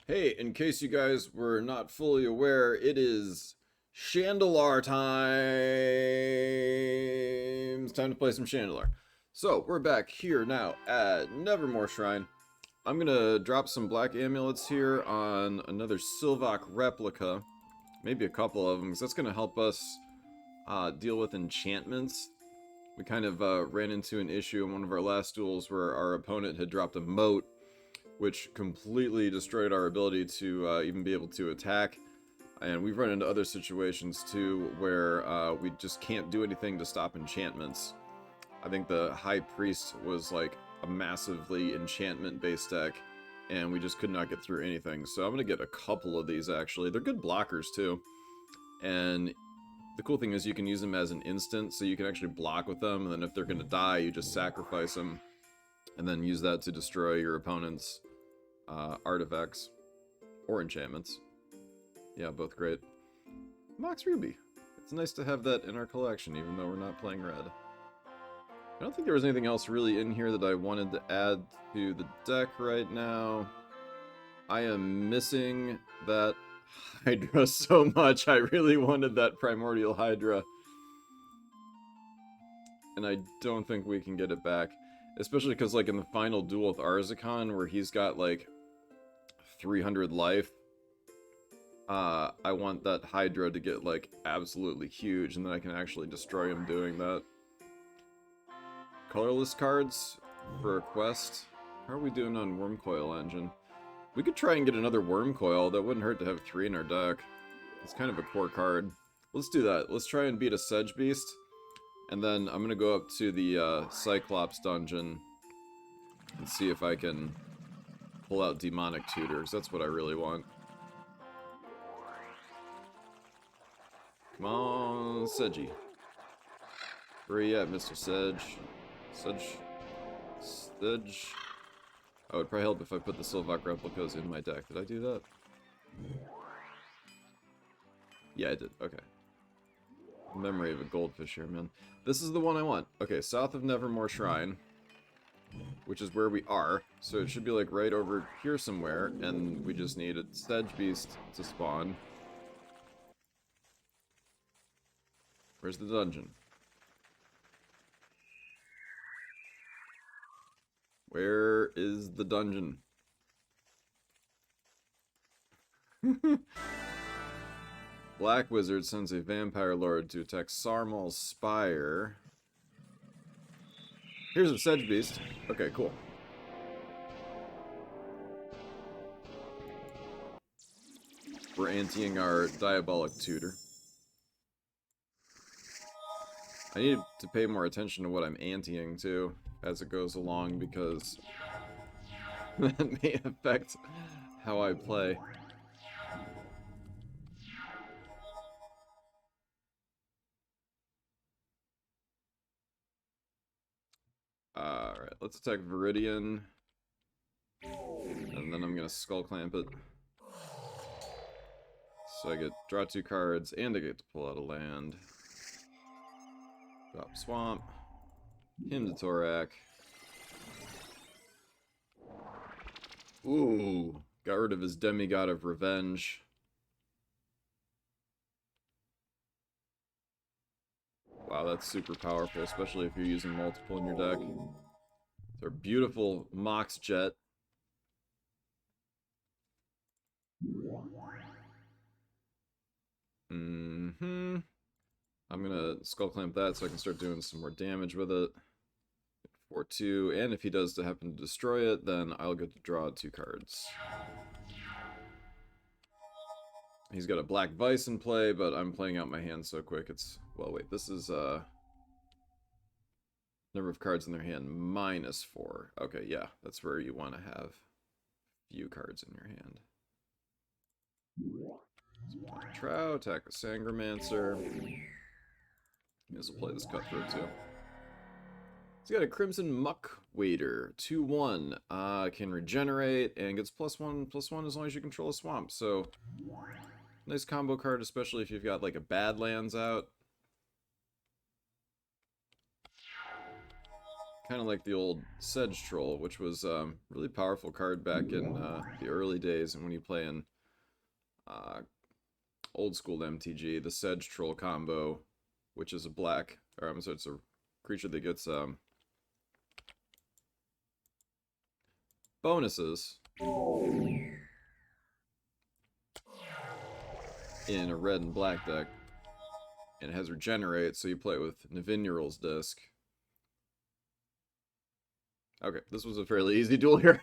Hey, in case you guys were not fully aware, it is Shandalar time! It's time to play some Shandalar. So, we're back here now at Nevermore Shrine. I'm gonna drop some black amulets here on another Sylvok replica. Maybe a couple of them, because that's gonna help us deal with enchantments. We kind of ran into an issue in one of our last duels where our opponent had dropped a moat, which completely destroyed our ability to even be able to attack. And we've run into other situations too where we just can't do anything to stop enchantments. I think the High Priest was like a massively enchantment-based deck, and we just could not get through anything. So I'm going to get a couple of these actually. They're good blockers too. And the cool thing is you can use them as an instant, so you can actually block with them, and then if they're going to die, you just sacrifice them, and then use that to destroy your opponent's artifacts or enchantments. Yeah, both great. Mox Ruby. It's nice to have that in our collection, even though we're not playing red. I don't think there was anything else really in here that I wanted to add to the deck right now. I am missing that Hydra so much. I really wanted that Primordial Hydra. And I don't think we can get it back. Especially because, like, in the final duel with Arzakon, where he's got, like, 300 life, I want that Hydra to get, like, absolutely huge, and then I can actually destroy him doing that. Colorless cards for a quest. How are we doing on Wormcoil Engine? We could try and get another Wormcoil. That wouldn't hurt to have 3 in our deck. It's kind of a core card. Let's do that. Let's try and beat a Sedge Beast. And then I'm going to go up to the Cyclops dungeon and see if I can pull out Demonic Tutors. That's what I really want. Come on, Sedgy. Where are you at, Mr. Sedge? Sedge? Oh, it'd probably help if I put the Sylvok replicas in my deck. Did I do that? Yeah, I did. Okay. Memory of a goldfish here, man. This is the one I want. Okay, south of Nevermore Shrine, which is where we are. So it should be like right over here somewhere, and we just need a Sedge Beast to spawn. Where's the dungeon? Where is the dungeon? Black Wizard sends a Vampire Lord to attack Sarmal's Spire. Here's a Sedge Beast. Okay, cool. We're anteing our Diabolic Tutor. I need to pay more attention to what I'm anteing, too, as it goes along, because that may affect how I play. Alright, let's attack Viridian. And then I'm gonna Skull Clamp it. So I get draw 2 cards, and I get to pull out a land. Drop Swamp. Hymn to Torak. Ooh, got rid of his Demigod of Revenge. Wow, that's super powerful, especially if you're using multiple in your deck. It's our beautiful Mox Jet. I'm gonna Skull Clamp that so I can start doing some more damage with it. 4-2, and if he does to happen to destroy it, then I'll get to draw 2 cards. He's got a Black Vice in play, but I'm playing out my hand so quick it's... Well, wait, this is, number of cards in their hand, -4. Okay, yeah, that's where you want to have few cards in your hand. Trow, attack the Sangromancer. This will play this Cutthroat too. He's got a Crimson Muck Waiter, 2-1. Can regenerate and gets +1/+1 as long as you control a swamp. So, nice combo card, especially if you've got like a Badlands out. Kind of like the old Sedge Troll, which was really powerful card back in the early days, and when you play in old school MTG, the Sedge Troll combo, which is a black, or I'm sorry, it's a creature that gets bonuses in a red and black deck, and it has regenerate, so you play it with Navinural's Disc. Okay, this was a fairly easy duel here.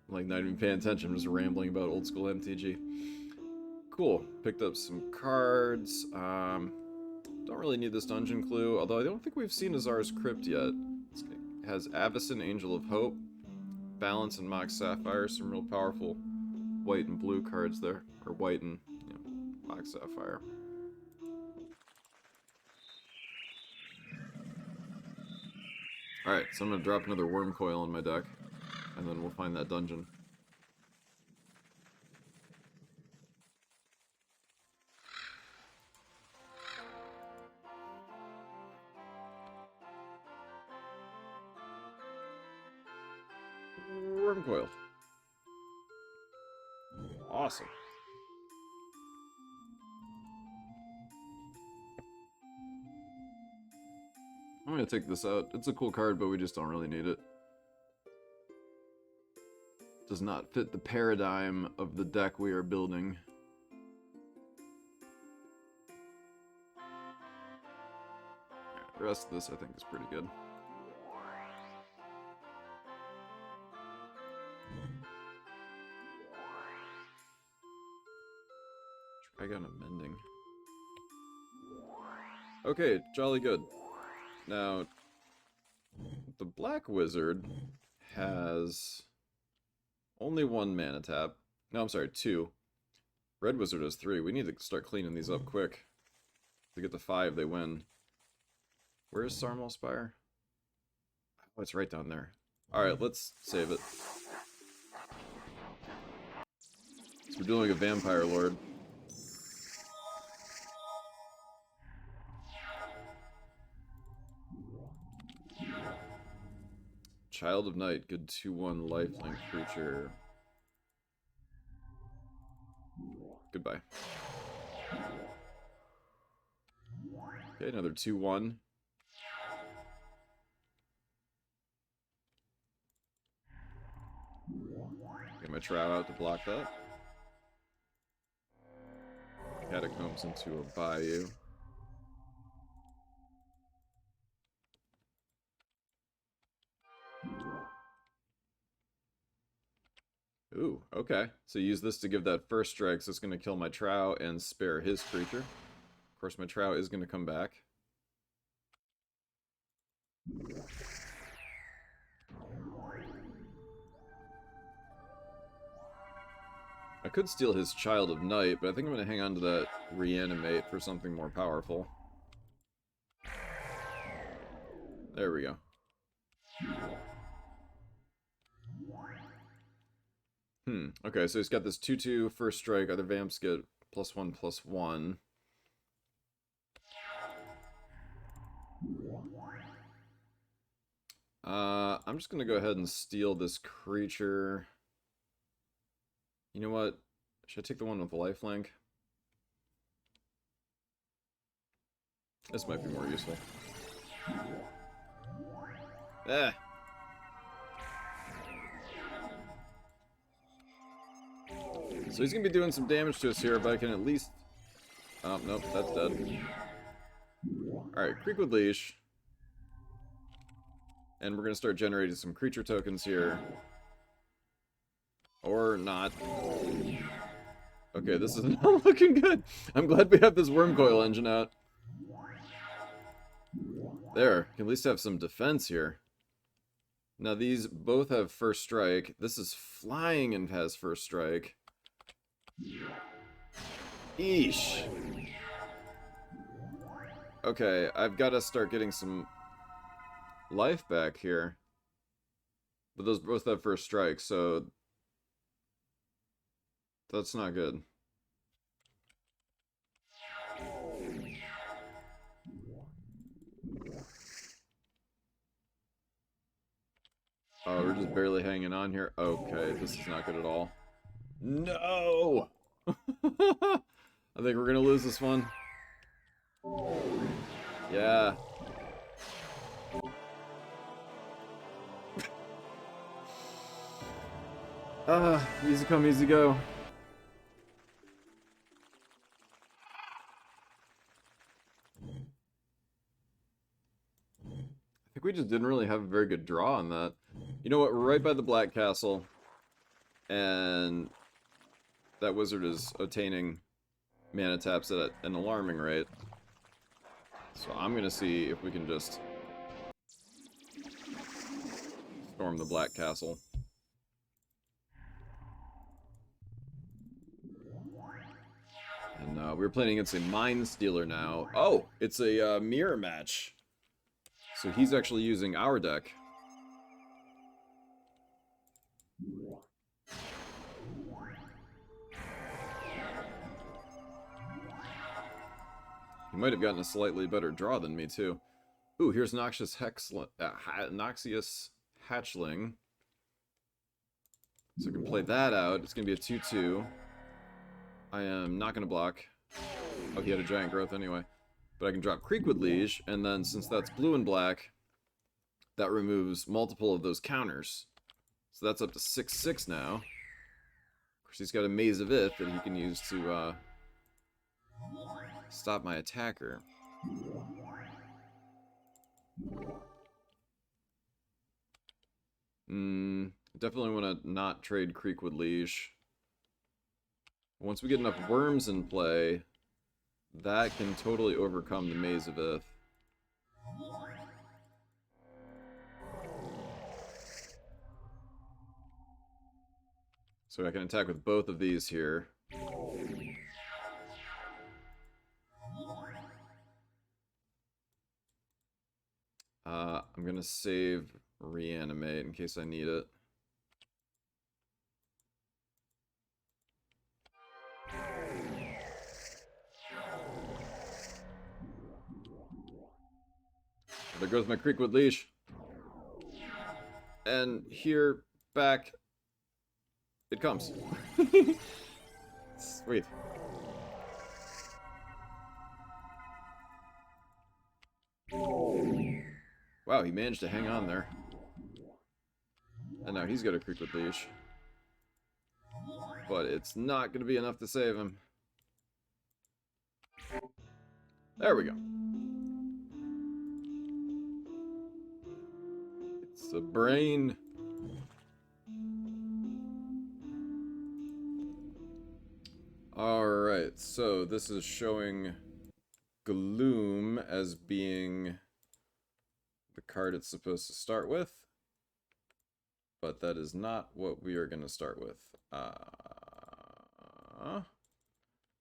Like, not even paying attention, I'm just rambling about old school MTG. Cool, picked up some cards. Don't really need this dungeon clue, although I don't think we've seen Azar's Crypt yet. It has Avacyn, Angel of Hope, Balance, and Mox Sapphire, some real powerful white and blue cards there, or white and Mox Sapphire. Alright, so I'm going to drop another Worm Coil in my deck, and then we'll find that dungeon. Worm Coil. Awesome. I'm going to take this out. It's a cool card, but we just don't really need it. Does not fit the paradigm of the deck we are building. The rest of this, I think, is pretty good. Trigon Amending. Okay, jolly good. Now, the Black Wizard has only 1 mana tap. No, I'm sorry, 2. Red Wizard has 3. We need to start cleaning these up quick. To get to 5, they win. Where is Sarmal Spire? Oh, it's right down there. Alright, let's save it. So we're dealing with a Vampire Lord. Child of Night, good 2/1 lifelink creature. Goodbye. Okay, another 2/1. Get my Trow out to block that. Catacombs into a Bayou. Ooh, okay. So use this to give that first strike, so it's going to kill my Trow and spare his creature. Of course, my Trow is going to come back. I could steal his Child of Night, but I think I'm going to hang on to that Reanimate for something more powerful. There we go. Okay, so he's got this 2/2 first strike. Other vamps get +1/+1. I'm just gonna go ahead and steal this creature. You know what? Should I take the one with the lifelink? This might be more useful. Eh. So he's gonna be doing some damage to us here, but I can at least... Oh, nope, that's dead. Alright, Creekwood Leash. And we're gonna start generating some creature tokens here. Or not. Okay, this is not looking good. I'm glad we have this Worm Coil engine out. There, can at least have some defense here. Now these both have first strike. This is flying and has first strike. Eesh. Okay, I've got to start getting some life back here. But those both have first strike, so that's not good. Oh, we're just barely hanging on here. Okay, this is not good at all. No! I think we're gonna lose this one. Yeah. Easy come, easy go. I think we just didn't really have a very good draw on that. You know what, we're right by the Black Castle. And that wizard is attaining mana taps at an alarming rate. So I'm gonna see if we can just storm the Black Castle. And we're playing against a Mind Stealer now. Oh, it's a mirror match. So he's actually using our deck. He might have gotten a slightly better draw than me, too. Ooh, here's Noxious Noxious Hatchling. So I can play that out. It's going to be a 2-2. I am not going to block. Oh, he had a giant growth anyway. But I can drop Creekwood Liege, and then since that's blue and black, that removes multiple of those counters. So that's up to 6-6 now. Of course, he's got a Maze of Ith that he can use to stop my attacker. Definitely want to not trade Creekwood Liege. Once we get enough worms in play, that can totally overcome the Maze of Ith. So I can attack with both of these here. I'm going to save Reanimate in case I need it. There goes my Creekwood Leash. And here, back, it comes. Sweet. Wow, he managed to hang on there. And now he's got a Creekwood Leash. But it's not going to be enough to save him. There we go. It's a brain. Alright, so this is showing Gloom as being the card it's supposed to start with. But that is not what we are going to start with.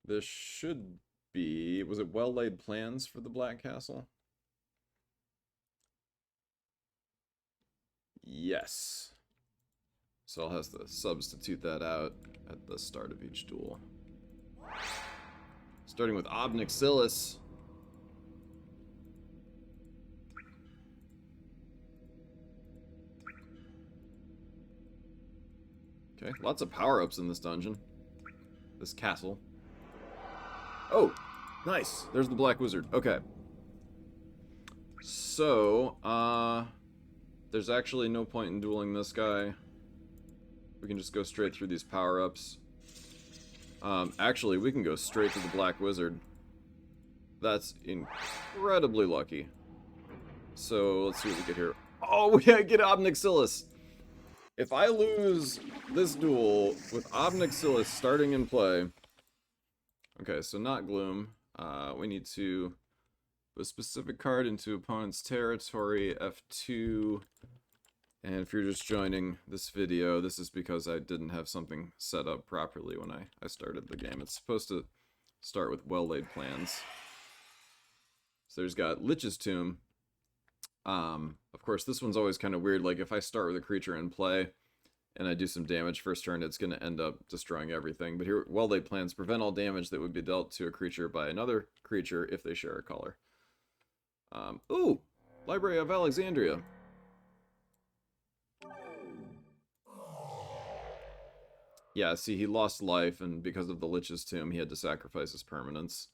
This should be... Was it well-laid plans for the Black Castle? Yes. So I'll have to substitute that out at the start of each duel. Starting with Obnixilis. Okay, lots of power-ups in this dungeon. This castle. Oh, nice. There's the Black Wizard. Okay. So, there's actually no point in dueling this guy. We can just go straight through these power-ups. Actually, we can go straight to the Black Wizard. That's incredibly lucky. So, let's see what we get here. Oh, we get Obnixilis! If I lose this duel with Obnixilis starting in play... Okay, so not Gloom. We need to put a specific card into opponent's territory, F2. And if you're just joining this video, this is because I didn't have something set up properly when I started the game. It's supposed to start with well-laid plans. So there's got Lich's Tomb. Of course, this one's always kind of weird. Like, if I start with a creature in play and I do some damage first turn, it's going to end up destroying everything. But here, well-laid plans prevent all damage that would be dealt to a creature by another creature if they share a color. Ooh! Library of Alexandria. Yeah, see, he lost life, and because of the Lich's Tomb, he had to sacrifice his permanents.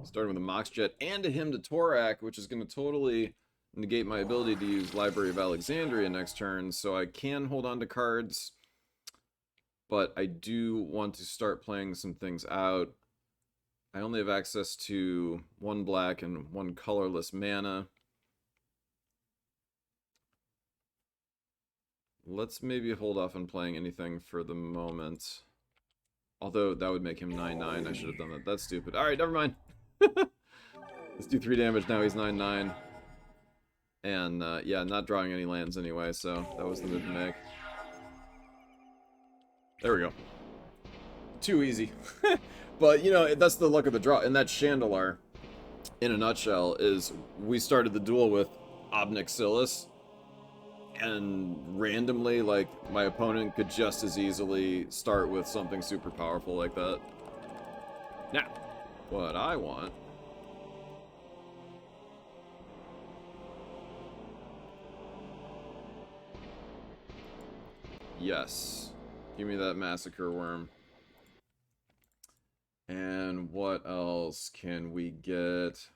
Starting with a Mox Jet and a Hymn to Torak, which is going to totally negate my ability to use Library of Alexandria next turn, so I can hold on to cards, but I do want to start playing some things out. I only have access to 1 black and 1 colorless mana. Let's maybe hold off on playing anything for the moment. Although, that would make him 9/9. I should have done that. That's stupid. Alright, never mind. Let's do 3 damage. Now he's 9/9. And, yeah, not drawing any lands anyway, so that was the move to make. There we go. Too easy. But, you know, that's the luck of the draw. And that Shandalar, in a nutshell, is we started the duel with Obnixilis, and randomly, like, my opponent could just as easily start with something super powerful like that. Now, what I want... Yes. Give me that Massacre Worm. And what else can we get?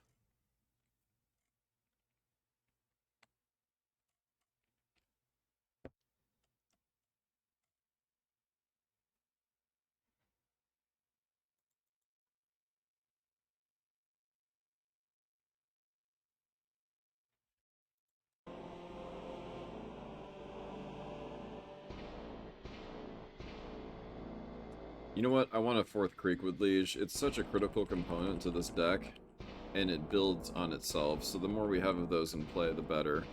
You know what? I want a 4th Creekwood Liege. It's such a critical component to this deck, and it builds on itself, so the more we have of those in play, the better.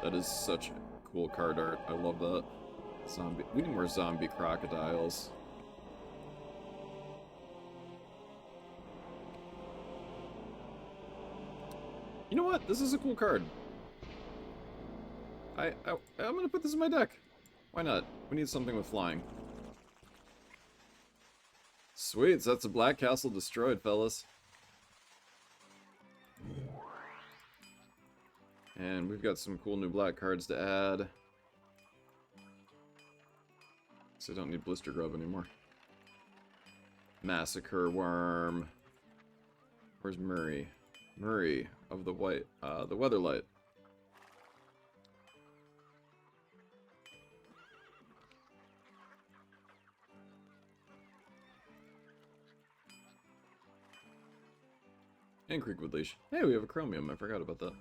That is such cool card art. I love that. Zombie. We need more zombie crocodiles. You know what? This is a cool card. I'm gonna put this in my deck. Why not? We need something with flying. Sweet, so that's a black castle destroyed, fellas. And we've got some cool new black cards to add. So I don't need Blister Grub anymore. Massacre Worm. Where's Murray? Murray of the White, the Weatherlight. And Creekwood Leash. Hey, we have a Chromium. I forgot about that.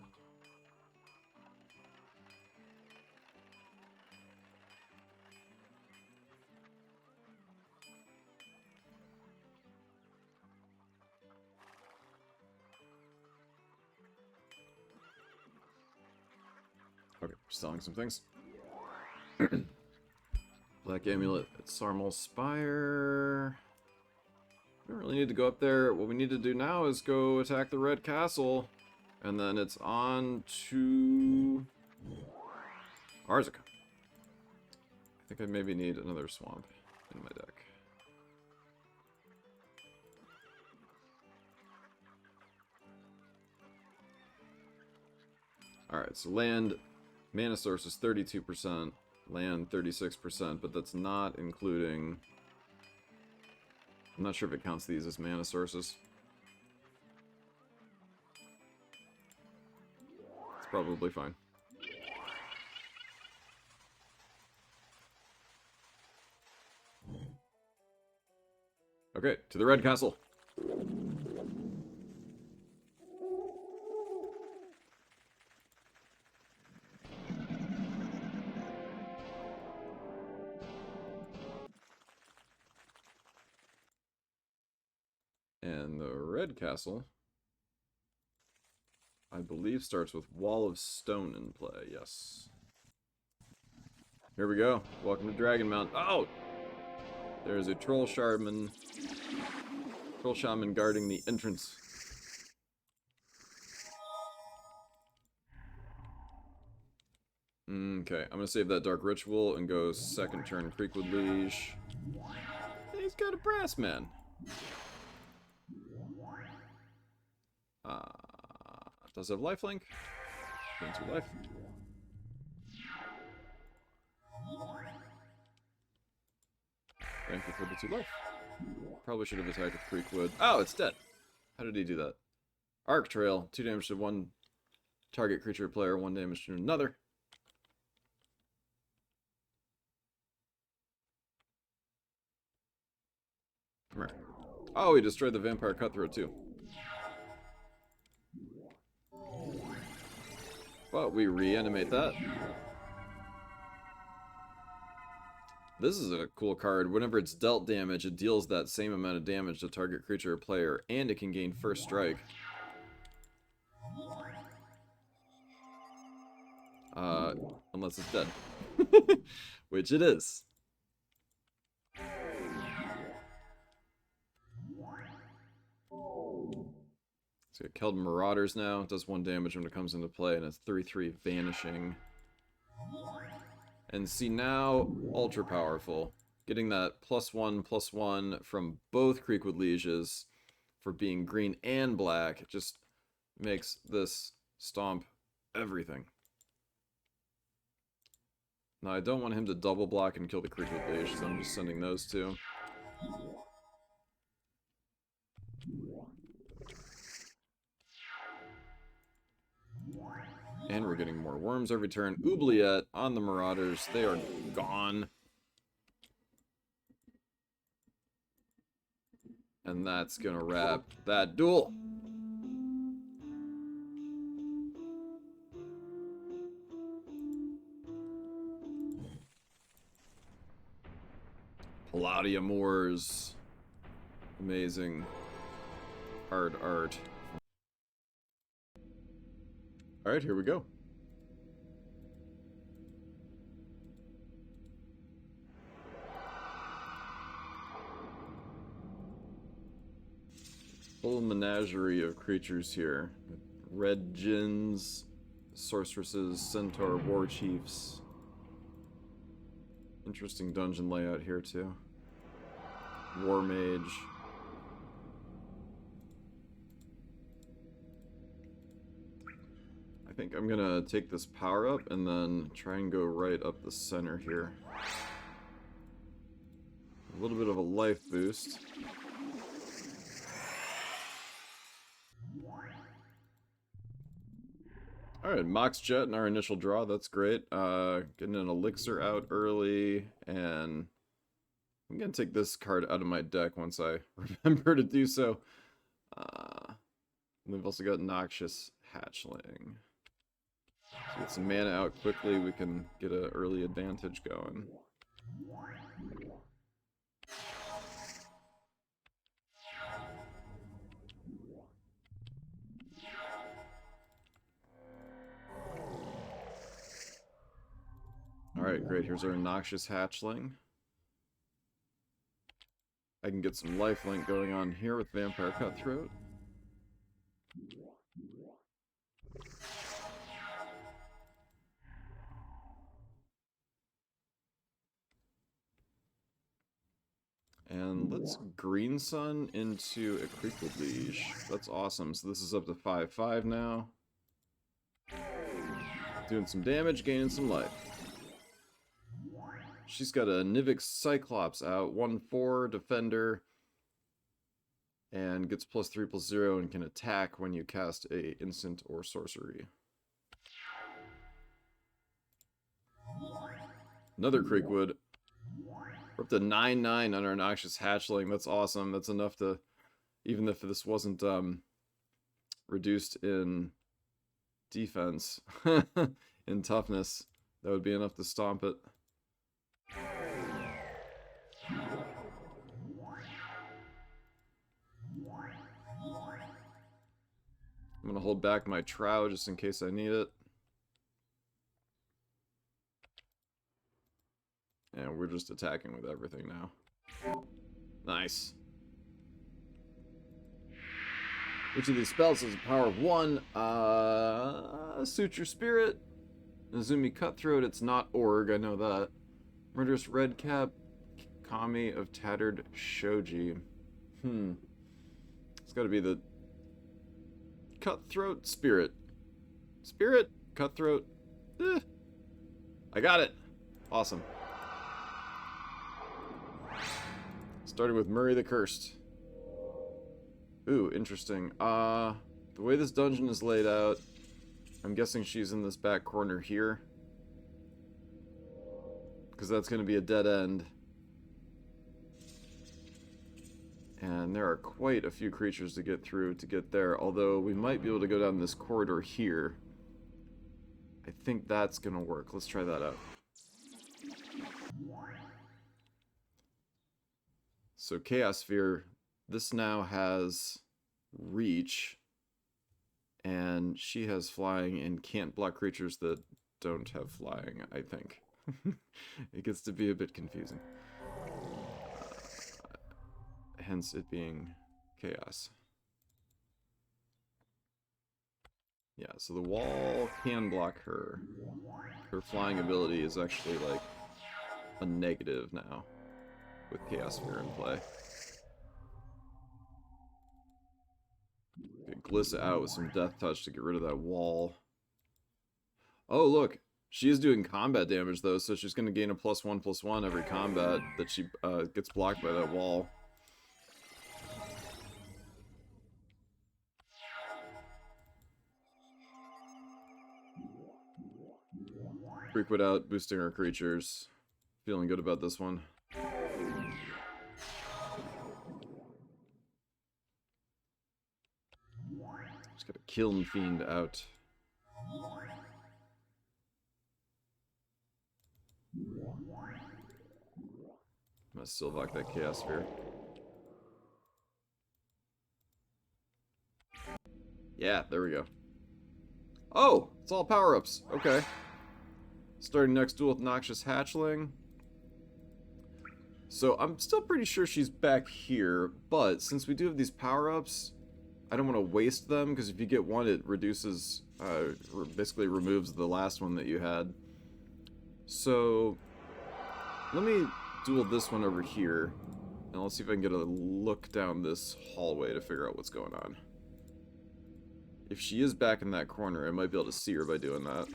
Okay, selling some things. Black Amulet at Sarmal Spire. We don't really need to go up there. What we need to do now is go attack the Red Castle. And then it's on to Arzika. I think I maybe need another swamp in my deck. Alright, so land, mana source is 32%, land 36%, but that's not including... I'm not sure if it counts these as mana sources. It's probably fine. Okay, to the Red Castle. And the Red Castle, I believe, starts with Wall of Stone in play, yes. Here we go. Welcome to Dragon Mount. Oh! There's a Troll Shaman guarding the entrance. Okay, I'm gonna save that Dark Ritual and go second turn Creekwood Liege. He's got a Brass Man. Does it have lifelink? Gain 2 life. Thank you for the 2 life. Probably should have attacked with Creekwood. Oh, it's dead. How did he do that? Arc Trail. 2 damage to one target creature or player, 1 damage to another. Come here. Oh, he destroyed the Vampire Cutthroat too. But we reanimate that. This is a cool card. Whenever it's dealt damage, it deals that same amount of damage to target creature or player, and it can gain first strike. Unless it's dead. Which it is. So we got Caldeum Marauders now. It does 1 damage when it comes into play, and it's 3/3 vanishing. And see now, ultra powerful. Getting that +1/+1 from both Creekwood Lieges for being green and black. It just makes this stomp everything. Now I don't want him to double block and kill the Creekwood Liege, so I'm just sending those 2. And we're getting more worms every turn. Oubliette on the Marauders. They are gone. And that's gonna wrap that duel. Paladia Mors. Amazing. Hard art. Alright, here we go. Full menagerie of creatures here. Red Djinns, sorceresses, centaur, war chiefs. Interesting dungeon layout here too. War mage. I think I'm gonna take this power up and then try and go right up the center here. A little bit of a life boost. Alright, Mox Jet in our initial draw, that's great. Getting an elixir out early, and I'm gonna take this card out of my deck once I remember to do so. We've also got Noxious Hatchling. So get some mana out quickly, we can get an early advantage going. Alright, great. Here's our Noxious Hatchling. I can get some lifelink going on here with Vampire Cutthroat. And let's Green Sun into a Creekwood Liege. That's awesome. So this is up to 5/5 now. Doing some damage, gaining some life. She's got a Nivix Cyclops out, 1/4 defender, and gets +3/+0 and can attack when you cast a instant or sorcery. Another Creekwood. We're up to 9/9 on our Noxious Hatchling. That's awesome. That's enough to, even if this wasn't reduced in defense, in toughness, that would be enough to stomp it. I'm going to hold back my Trow just in case I need it. And we're just attacking with everything now. Nice. Each of these spells has a power of 1. Suture Spirit. Azumi Cutthroat. It's not Org, I know that. Murderous Redcap. Kami of Tattered Shoji. It's gotta be the Cutthroat, Spirit. Spirit, Cutthroat. I got it. Awesome. Starting with Murray the Cursed. Ooh, interesting. The way this dungeon is laid out, I'm guessing she's in this back corner here. Because that's going to be a dead end. And there are quite a few creatures to get through to get there, although we might be able to go down this corridor here. I think that's going to work. Let's try that out. So Chaos Sphere, this now has reach, and she has flying and can't block creatures that don't have flying, I think. It gets to be a bit confusing. Hence it being chaos. Yeah, so the wall can block her. Her flying ability is actually like a negative now with Chaos Sphere in play. Okay, Glissa out with some Death Touch to get rid of that wall. Oh, look. She is doing combat damage, though, so she's going to gain a +1/+1 every combat that she gets blocked by that wall. Frequent out, boosting our creatures. Feeling good about this one. Just got a Kiln Fiend out. I'm gonna Sylvok that Chaos Sphere. Yeah, there we go. Oh, it's all power-ups. Okay. Starting next duel with Noxious Hatchling. So I'm still pretty sure she's back here, but since we do have these power-ups, I don't want to waste them, because if you get one, it reduces, basically removes the last one that you had. So let me duel this one over here, and let's see if I can get a look down this hallway to figure out what's going on. If she is back in that corner, I might be able to see her by doing that.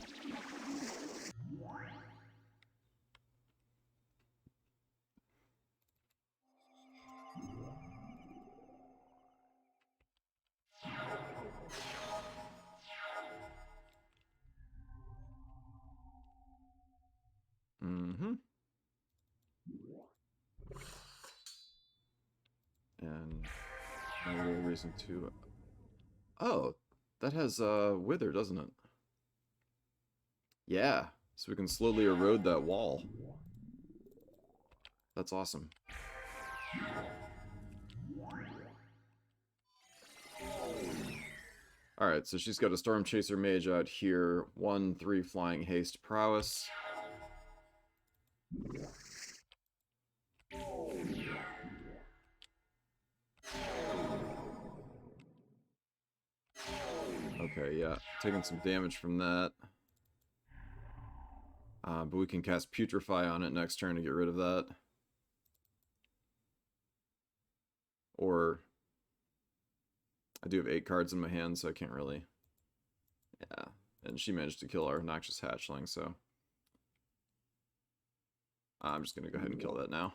And no real reason to... Oh, that has Wither, doesn't it? Yeah, so we can slowly erode that wall. That's awesome. Alright, so she's got a Storm Chaser Mage out here. 1/3 Flying Haste Prowess. Okay, yeah, taking some damage from that. But we can cast Putrefy on it next turn to get rid of that. Or... I do have 8 cards in my hand, so I can't really... Yeah, and she managed to kill our Noxious Hatchling, so... I'm just gonna go ahead and kill that now.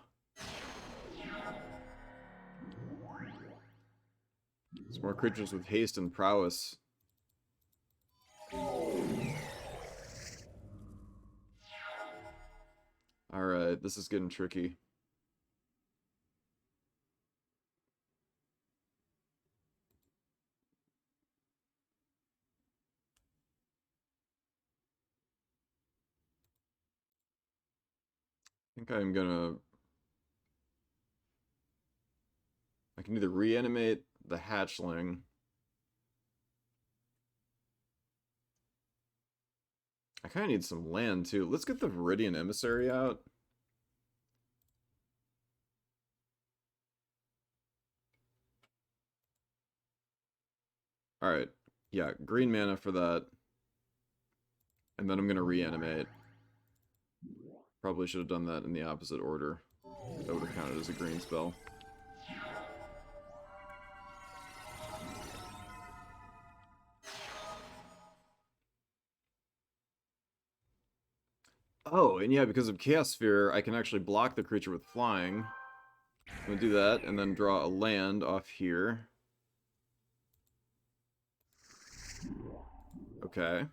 Some more creatures with haste and prowess. Alright, this is getting tricky. I think I'm gonna... I can either reanimate the hatchling. I kind of need some land, too. Let's get the Viridian Emissary out. Alright. Yeah, green mana for that. And then I'm gonna reanimate. Probably should have done that in the opposite order. That would have counted as a green spell. Oh, and yeah, because of Chaos Sphere, I can actually block the creature with flying. I'm gonna do that, and then draw a land off here. Okay.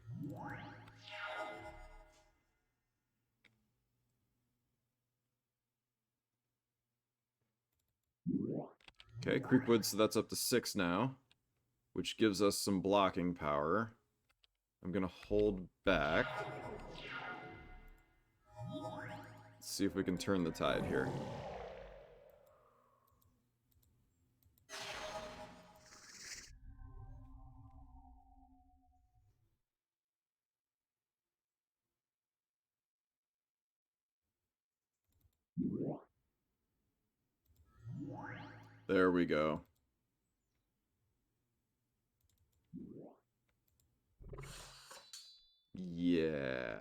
Okay, Creekwood, so that's up to 6 now, which gives us some blocking power. I'm gonna hold back. Let's see if we can turn the tide here. There we go. Yeah.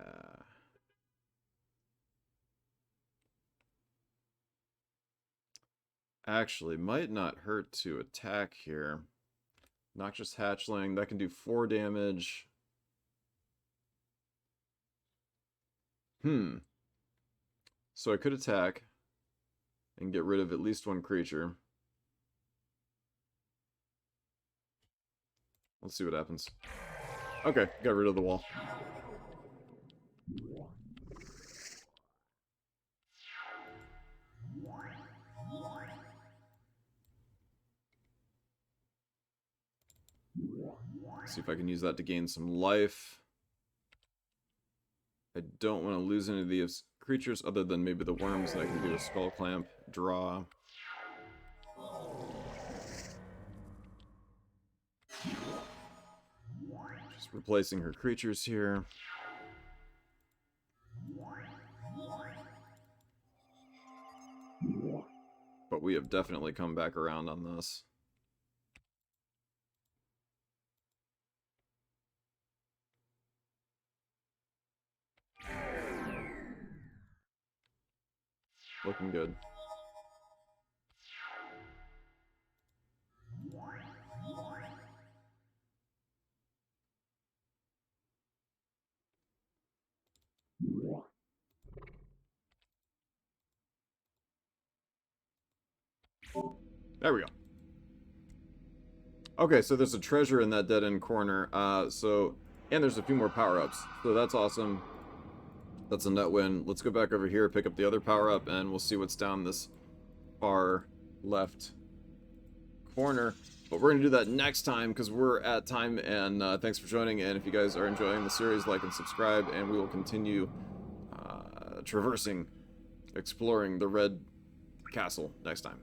Actually, might not hurt to attack here. Noxious Hatchling, that can do 4 damage. So I could attack and get rid of at least one creature. Let's see what happens. Okay, got rid of the wall. See if I can use that to gain some life. I don't want to lose any of these creatures other than maybe the worms, and I can do a Skull Clamp, draw. Just replacing her creatures here. But we have definitely come back around on this. Looking good. There we go. Okay, so there's a treasure in that dead-end corner. And there's a few more power-ups. So that's awesome. That's a net win. Let's go back over here, pick up the other power-up, and we'll see what's down this far left corner. But we're going to do that next time because we're at time, and thanks for joining. And if you guys are enjoying the series, like and subscribe, and we will continue traversing, exploring the Red Castle next time.